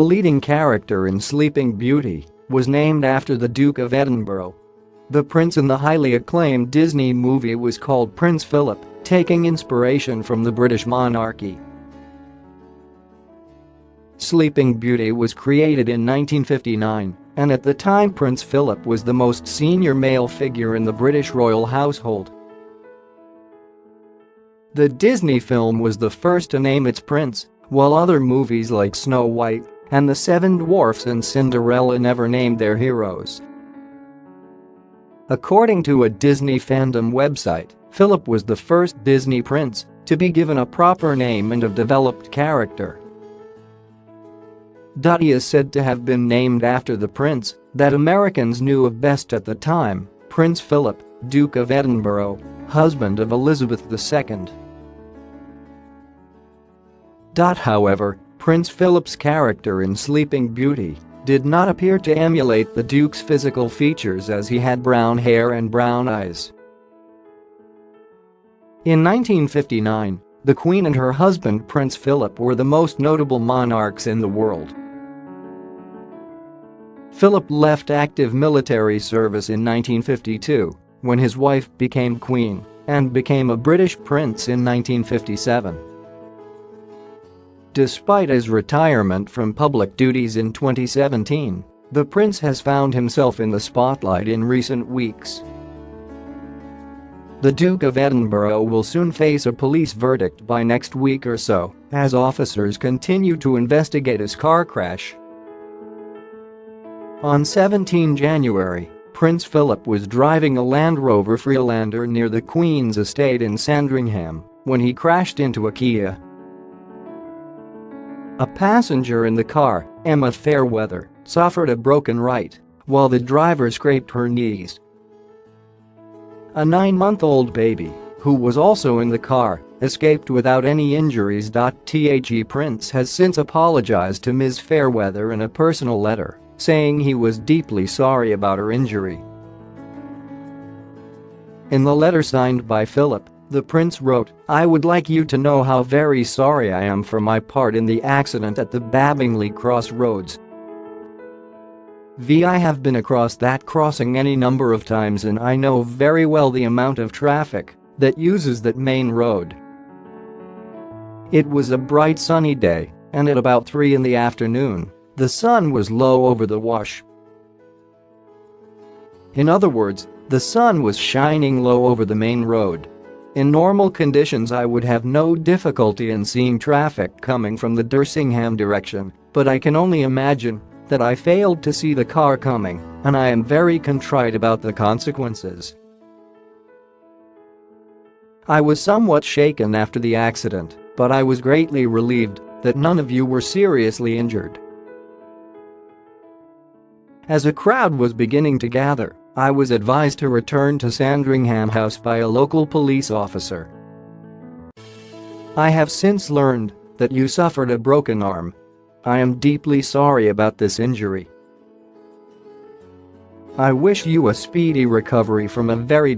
a leading character in Sleeping Beauty, was named after the Duke of Edinburgh. The prince in the highly acclaimed Disney movie was called Prince Philip, taking inspiration from the British monarchy. Sleeping Beauty was created in 1959, and at the time Prince Philip was the most senior male figure in the British royal household. The Disney film was the first to name its prince, while other movies like Snow White and the Seven Dwarfs and Cinderella never named their heroes. According to a Disney fandom website, Philip was the first Disney prince to be given a proper name and a developed character. He is said to have been named after the prince that Americans knew of best at the time, Prince Philip, Duke of Edinburgh, husband of Elizabeth II. However, Prince Philip's character in Sleeping Beauty did not appear to emulate the Duke's physical features, as he had brown hair and brown eyes. In 1959, the Queen and her husband Prince Philip were the most notable monarchs in the world. Philip left active military service in 1952, when his wife became queen, and became a British prince in 1957. Despite his retirement from public duties in 2017, the prince has found himself in the spotlight in recent weeks. The Duke of Edinburgh will soon face a police verdict by next week or so, as officers continue to investigate his car crash. On 17 January, Prince Philip was driving a Land Rover Freelander near the Queen's estate in Sandringham when he crashed into a Kia. A passenger in the car, Emma Fairweather, suffered a broken right, while the driver scraped her knees. A 9-month-old baby, who was also in the car, escaped without any injuries. The prince has since apologized to Ms. Fairweather in a personal letter, saying he was deeply sorry about her injury. In the letter signed by Philip, the prince wrote, "I would like you to know how very sorry I am for my part in the accident at the Babingley Crossroads. I have been across that crossing any number of times, and I know very well the amount of traffic that uses that main road. It was a bright sunny day, and at about 3 in the afternoon, the sun was low over the Wash." In other words, the sun was shining low over the main road. In normal conditions I would have no difficulty in seeing traffic coming from the Dersingham direction, but I can only imagine that I failed to see the car coming, and I am very contrite about the consequences. I was somewhat shaken after the accident, but I was greatly relieved that none of you were seriously injured. As a crowd was beginning to gather, I was advised to return to Sandringham House by a local police officer. I have since learned that you suffered a broken arm. I am deeply sorry about this injury. I wish you a speedy recovery from a very